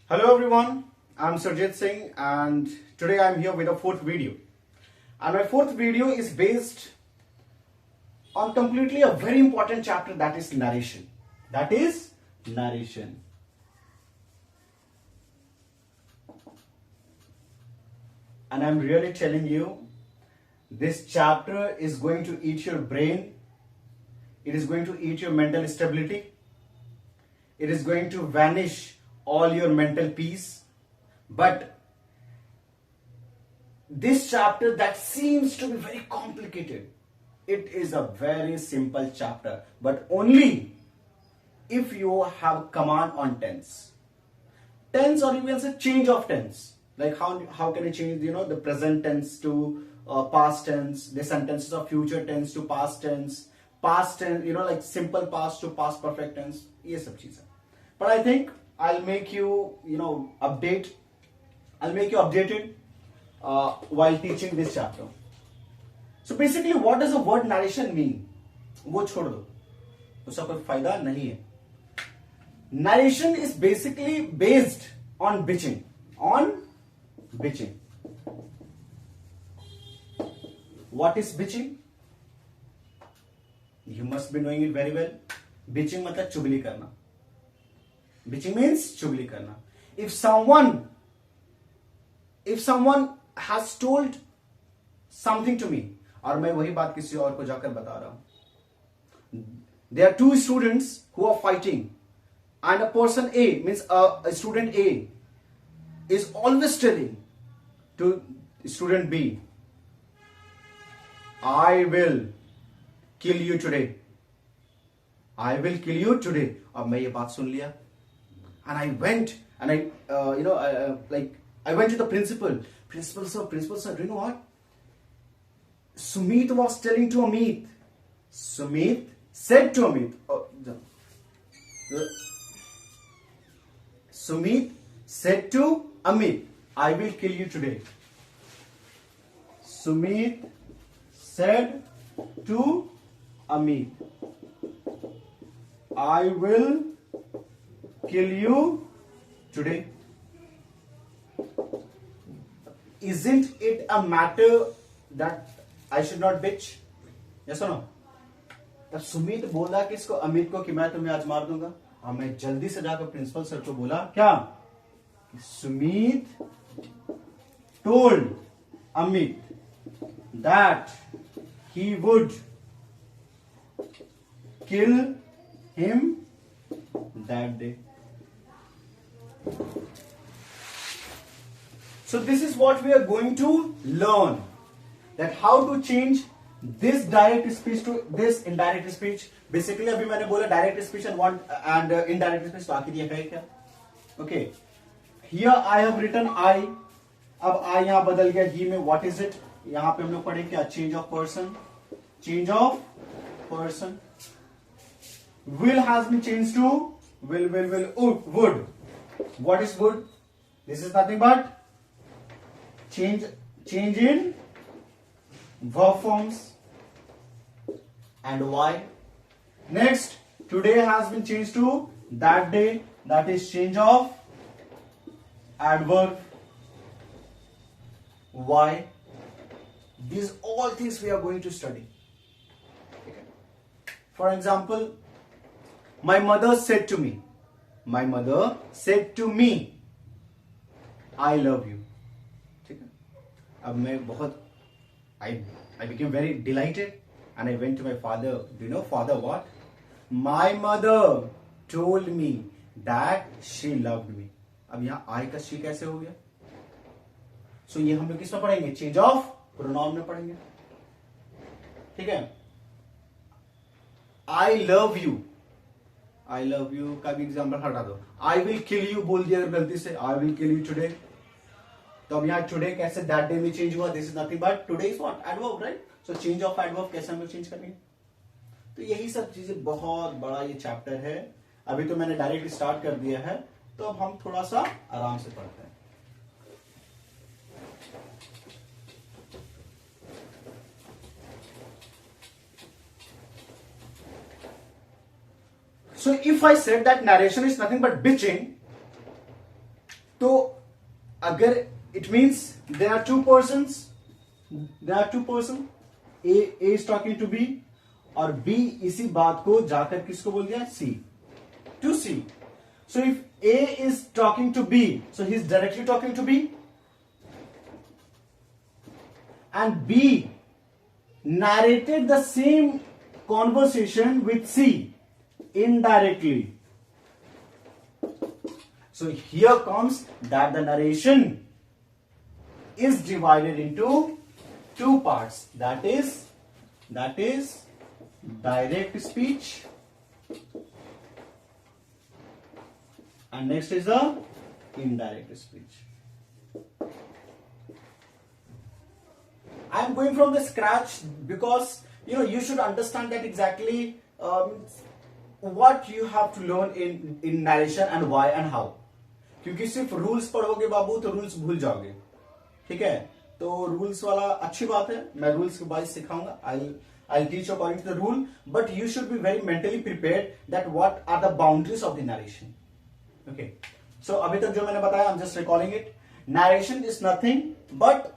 Hello everyone, I'm Surjit Singh and today I'm here with a fourth video. And my fourth video is based on completely a very important chapter, that is narration. That is narration. And I'm really telling you, this chapter is going to eat your brain. It is going to eat your mental stability. It is going to vanish all your mental peace. But this chapter that seems to be very complicated, it is a very simple chapter, but only if you have command on tense. Tense, or you can say change of tense. Like how can you change the present tense to past tense, the sentences of future tense to past tense, like simple past to past perfect tense, ये सब चीजें. But I think I'll make you updated while teaching this chapter. So basically, what does the word narration mean? वो छोड़ दो, उसका कोई फायदा नहीं है. Narration is basically based on bitching. What is bitching? You must be knowing it very well. Bitching मतलब चुगली करना. Bitching means चुगली करना. If someone has told something to me, और मैं वही बात किसी और को जाकर बता रहा हूं. There are two students who are fighting, and a person A, means a student A, is always telling to student B, I will kill you today. I will kill you today. अब मैं ये बात सुन लिया, and I went and I went to the principal. Principal sir, do you know what? Sumit was telling to Amit. Sumit said to Amit. Sumit said to Amit, I will kill you today. Sumit said to Amit, I will kill you today. Isn't it a matter that I should not bitch? Yes or no? तब सुमित बोला किसको? अमित को कि मैं तुम्हें आज मार दूंगा. और मैं जल्दी से जाकर प्रिंसिपल सर को बोला क्या? Sumit told Amit that he would kill him that day. So this is what we are going to learn, that how to change this direct speech to this indirect speech. Basically अभी मैंने बोला direct speech and indirect speech, बाकी दिया है क्या? Okay. Here I have written I. अब I यहाँ बदल गया he में. What is it? यहाँ पे हम लोग पढ़े क्या? Change of person. Change of person. Will has been changed to would. What is would? This is nothing but change in verb forms. And why? Next, today has been changed to that day. That is change of adverb. Why? These all things we are going to study. Okay. For example, my mother said to me, I love you. ठीक है? अब मैं बहुत I became very delighted and I went to my father. Do you know father what? My mother told me that she loved me. अब यहाँ I का she कैसे हो गया? So ये हम लोग किसमें पढ़ेंगे? Change of pronoun में पढ़ेंगे. ठीक है? I love you का भी एग्जाम्पल हटा दो. I will kill you बोल दिया अगर गलती से. I will kill you today. तो अब यहाँ today कैसे that day में change हुआ? This is nothing but today is what? Adverb, right? So change of adverb कैसे हम लोग change करेंगे? तो यही सब चीजें, बहुत बड़ा ये चैप्टर है. अभी तो मैंने डायरेक्टली स्टार्ट कर दिया है, तो अब हम थोड़ा सा आराम से पढ़ते हैं. So if I said that narration is nothing but bitching, तो अगर it means there are two person, A is talking to B और बी इसी बात को जाकर किसको बोल दिया, C, to C. So if A is talking to B, so he's directly talking to B, and B narrated the same conversation with C indirectly. So here comes that the narration is divided into two parts. That is direct speech, and next is the indirect speech. I am going from the scratch because you should understand that exactly what you have to learn in narration and why and how. क्योंकि सिर्फ rules पढ़ोगे बाबू तो rules भूल जाओगे. ठीक है, तो rules वाला अच्छी बात है, मैं रूल्स के वाइज सिखाऊंगा. I'll teach according to the rule, but you should be very mentally prepared that what are the boundaries of the narration. Okay, so अभी तक जो मैंने बताया, I'm just recalling it. Narration is nothing but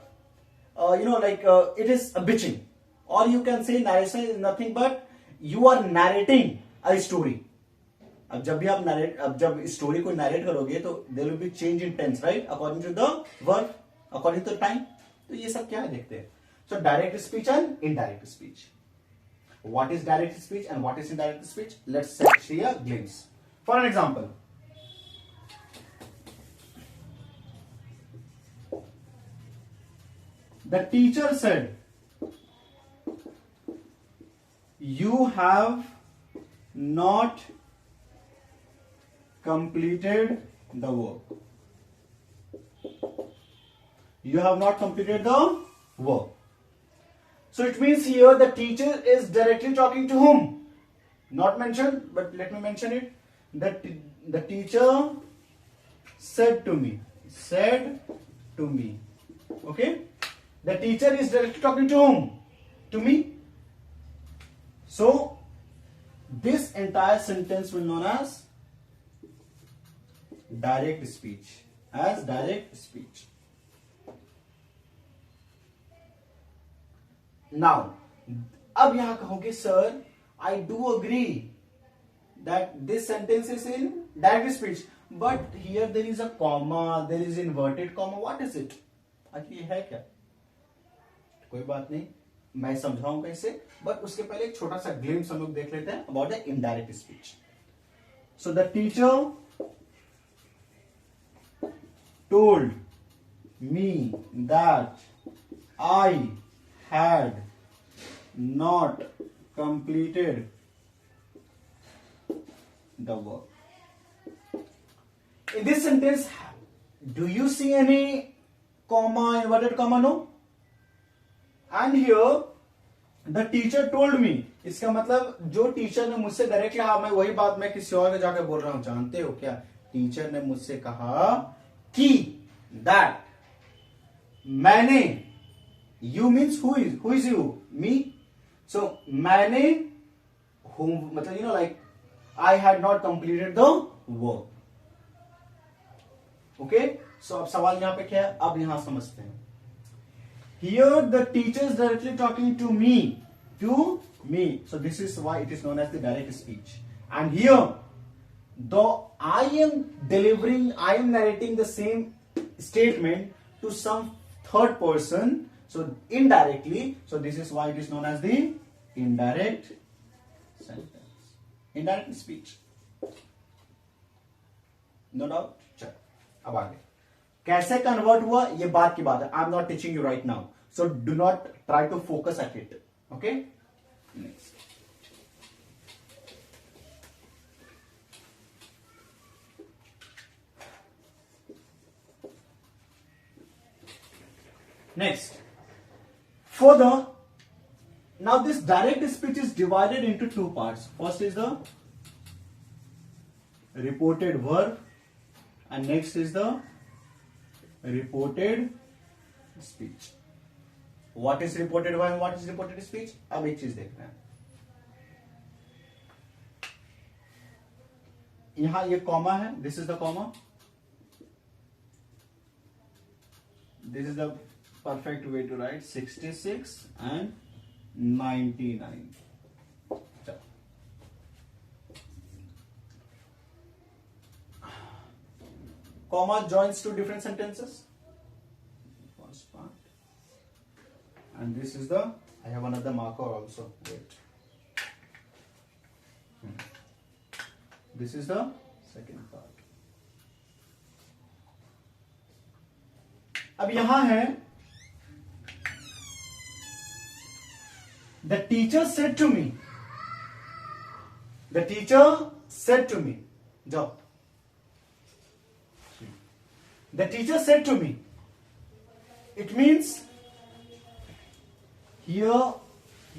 it is a bitching, or you can say narration is nothing but you are narrating a story. अब जब story को narrate करोगे तो there will be change in tense, right, according to the verb, according to time. तो ये सब क्या है देखते हैं. So direct speech and indirect speech. What is direct speech and what is indirect speech? Let's see a glimpse. For an example, the teacher said, "You have not completed the work." You have not completed the work. So it means here the teacher is directly talking to whom? Not mentioned, but let me mention it. That the teacher said to me. Okay? The teacher is directly talking to whom? To me. So this entire sentence will be known as direct speech. Now, अब यहां कहोगे sir, I do agree that this sentence is in direct speech, but here there is a comma, there is inverted comma. What is it? आखिर ये है क्या? कोई बात नहीं, मैं समझाऊंगा इसे, बट उसके पहले एक छोटा सा ग्लिम्स हम लोग देख लेते हैं about the indirect speech. So the teacher told me that I had not completed the work. In this sentence, do you see any comma, inverted comma? No. And here, the teacher told me. इसका मतलब जो teacher ने मुझसे directly, हाँ, मैं वही बात मैं किसी और के जाकर बोल रहा हूं. जानते हो क्या? टीचर ने मुझसे कहा कि that मैंने, you means who is you? Me. So मैंने whom, मतलब like I had not completed the work. Okay, so अब सवाल यहां पे क्या है, अब यहां समझते हैं. Here the teacher is directly talking to me. So this is why it is known as the direct speech. And here, though I am narrating the same statement to some third person, so indirectly, so this is why it is known as the indirect sentence, indirect speech. No doubt. चलो अब आगे कैसे convert हुआ ये बात की बात है. I am not teaching you right now, so do not try to focus at it. Okay, next. Next, further, now this direct speech is divided into two parts. First is the reported verb, and next is the reported speech. What is reported verb and what is reported speech? अब एक चीज देख रहे हैं. यहां ये comma है, this is the comma. this is the perfect way to write 66 and 99. Comma joins two different sentences. First part. And this is the, I have another marker also. Wait. This is the second part. अब यहां है the teacher said to me. The teacher said to me. जाओ. The teacher said to me. It means here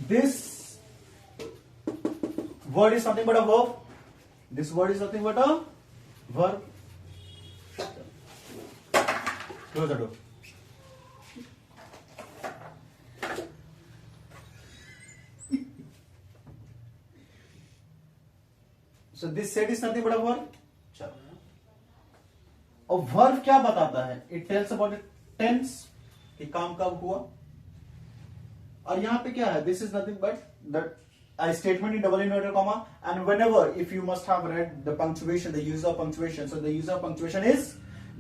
this word is something but a verb. This word is nothing but a verb. Close the door. So this said is nothing but a verb. चलो. और verb क्या बताता है? It tells about tense कि काम कब हुआ. और यहां पे क्या है? This is nothing but that a statement in double inverted comma, and whenever, if you must have read the punctuation, the use of punctuation, so the use of punctuation is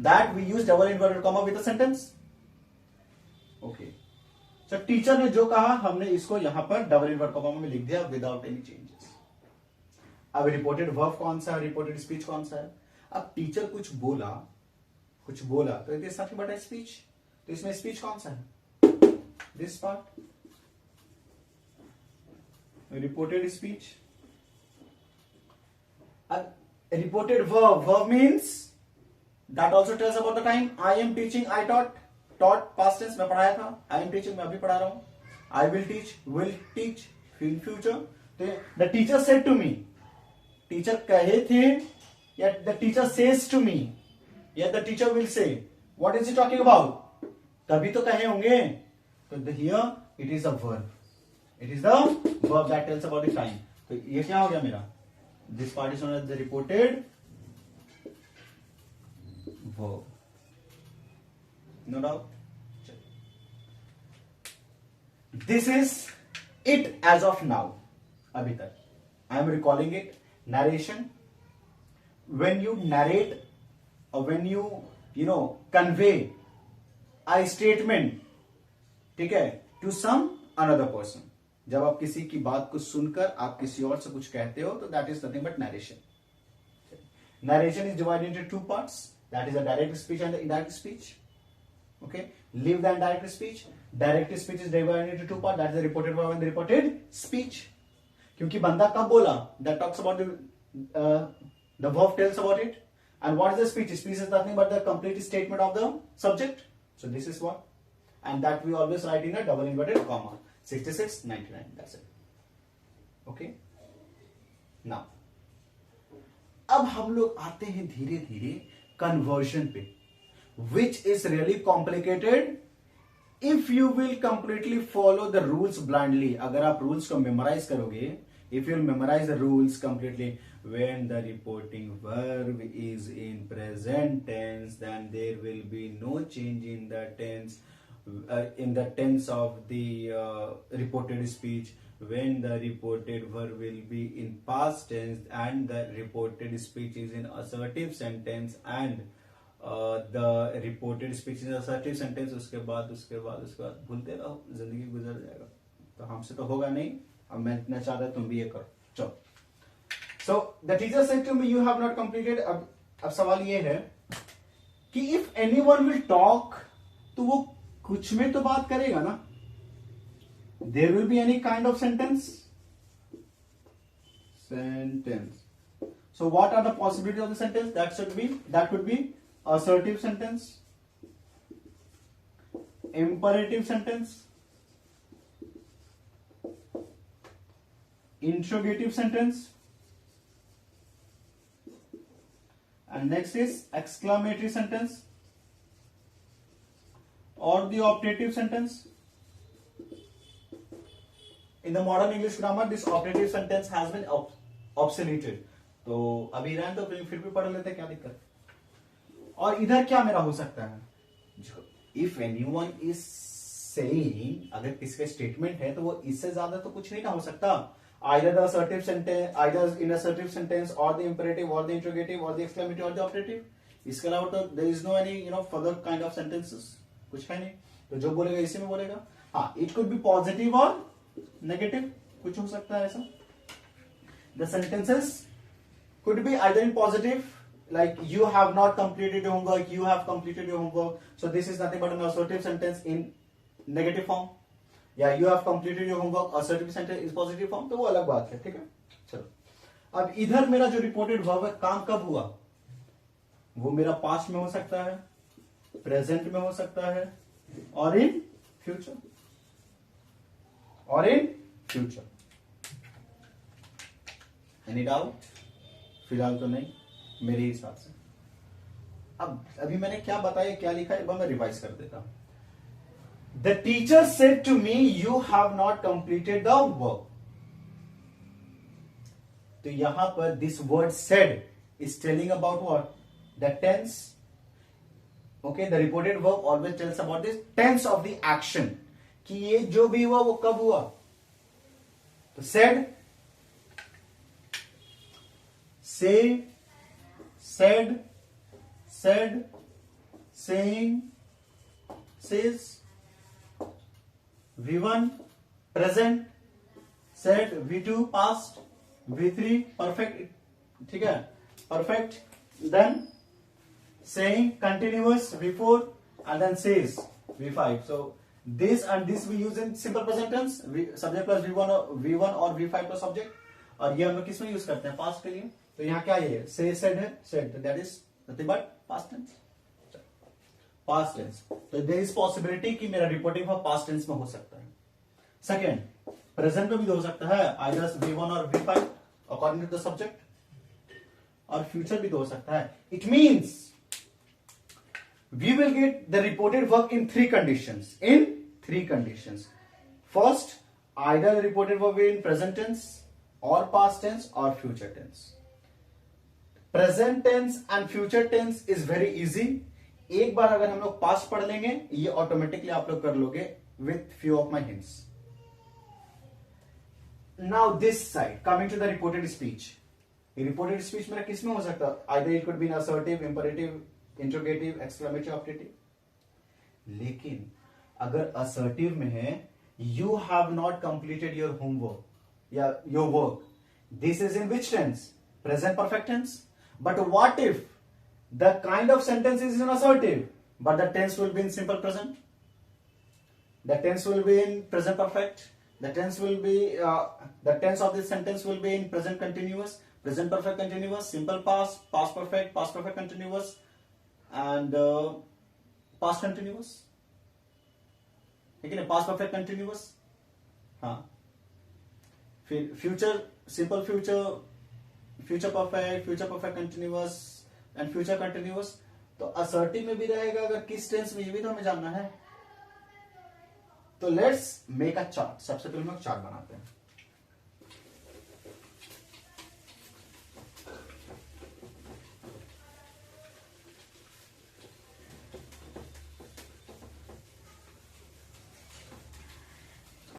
that we use double inverted comma with a sentence. Okay, so teacher ने जो कहा हमने इसको यहां पर double inverted comma में लिख दिया विदाउट एनी चेंजेस. अब रिपोर्टेड वर्ब कौन सा है, रिपोर्टेड स्पीच कौन सा है? अब टीचर कुछ बोला तो it is nothing but a speech. तो इसमें स्पीच कौन सा है? This part. Reported speech. Reported verb means that also tells about the time. I am teaching, I taught past tense, मैं पढ़ाया था. I am teaching, मैं अभी पढ़ा रहा हूं. I will teach, will teach, in future. The teacher said to me. Teacher कहे थे या the teacher says to me या the teacher will say. What is he talking about? तभी तो कहे होंगे. तो here it is a verb. It is the verb that tells about the time. तो ये क्या हो गया मेरा? This part is known as the reported verb. No doubt. This is it as of now. अभी तक. I am recalling it. Narration. When you narrate or when you convey a statement, ठीक है, to some another person. जब आप किसी की बात को सुनकर आप किसी और से कुछ कहते हो तो that is nothing but narration. Narration is divided into two parts. That is a direct speech and indirect speech. Okay, leave the indirect speech. Direct speech is divided into two part. That is the reported verb and the reported speech. क्योंकि बंदा कब बोला, that talks about the verb tells about it. And what is the speech? Speech is nothing but the complete statement of the subject. So this is what, and that we always write in a double inverted comma. 66, 99, that's it. Okay? Now, अब हम लोग आते हैं धीरे धीरे conversion पे, which is really complicated if you will completely follow the rules blindly. अगर आप रूल्स को मेमोराइज करोगे, if you memorize the rules completely, when the reporting verb is in present tense, then there will be no change in the tense. In the tense of the reported speech. When the reported verb will be in past tense and the reported speech is in assertive sentence and the reported speech is assertive sentence, उसके बाद भूलते रहो, जिंदगी गुजर जाएगा. तो हमसे तो होगा नहीं. अब मैं इतना चाहता तुम भी ये करो. चलो. So the teacher said to me, you have not completed. अब सवाल ये है कि if anyone will talk, तो वो कुछ में तो बात करेगा ना. There will be any kind of sentence. So what are the possibilities of the sentence? That could be assertive sentence, imperative sentence, interrogative sentence, and next is exclamatory sentence or the optative sentence. In the modern English grammar, this optative sentence has been obsoleted. तो अभी रहने तो फिर भी पढ़ लेते, क्या दिक्कत. और इधर क्या मेरा हो सकता है? इफ एनीवन इज सेइंग, अगर किसका स्टेटमेंट है तो वो इससे ज्यादा तो कुछ नहीं ना हो सकता. Either the assertive sentence, either in assertive sentence, or the imperative, or the interrogative, or the exclamative, or the operative. इसके अलावा तो there is no any further kind of sentences. कुछ है नहीं. तो जो बोलेगा इसी में बोलेगा. हाँ, it could be positive or negative. कुछ हो सकता है ऐसा. The sentences could be either in positive, like you have not completed your homework, you have completed your homework. So this is nothing but an assertive sentence in negative form. या you have completed your homework, assertive sentence is positive form, तो वो अलग बात है. ठीक है, चलो. अब इधर मेरा जो रिपोर्टेड वर्ब है, काम कब हुआ, वो मेरा पास्ट में हो सकता है, प्रेजेंट में हो सकता है, और इन फ्यूचर. Any doubt? फिलहाल तो नहीं मेरे हिसाब से. अब अभी मैंने क्या बताया, क्या लिखा है, एक बार मैं रिवाइज कर देता हूं. The teacher said to me, you have not completed the work. तो यहां पर this word said is telling about what? The tense. Okay, the reported verb always tells about this tense of the action. कि ये जो भी हुआ वो कब हुआ. तो said, say, said, saying, says. V1 present, said. V2 past, V3 perfect. ठीक है, perfect. Then saying continuous, V4, and then says, V5. So this and this we use in simple present tense. Subject plus V1 और V5 plus subject. और ये हम लोग किस में use करते हैं, पास्ट के लिए. तो यहाँ क्या ये say, said है, said, that is nothing but past tense. Past tense. तो देयर इज पॉसिबिलिटी कि मेरा रिपोर्टिंग फॉर पास्ट टेंस में हो सकता है. सेकेंड, प्रेजेंट में भी हो सकता है, आइदर V1 और V5 according to the subject, और फ्यूचर भी हो सकता है. It means we will get the reported work in three conditions. First, either reported work in present tense और पास्ट टेंस और future tense. Present tense and future tense is very easy. एक बार अगर हम लोग पास्ट पढ़ लेंगे, ये ऑटोमेटिकली आप लोग कर लोगे with few of my hints. Now this side, coming to the reported speech. Reported speech मेरा किस में हो सकता है, either it could be assertive, imperative, interrogative, exclamative, optative. लेकिन अगर असर्टिव में है, you have not completed your homework या your work, this is in which tense, present perfect tense. But what if the kind of sentence is in assertive, but the tense will be in simple present, the tense will be in present perfect, the tense will be the tense of this sentence will be in present continuous, present perfect continuous, simple past, past perfect continuous, and past continuous. ठीक है, past perfect continuous. हाँ, फिर future, simple future, future perfect continuous and future continuous. तो assertive में भी रहेगा, अगर किस टेंस में, ये भी तो हमें जानना है. तो लेट्स मेक अ चार्ट. सबसे पहले हम लोग चार्ट बनाते हैं.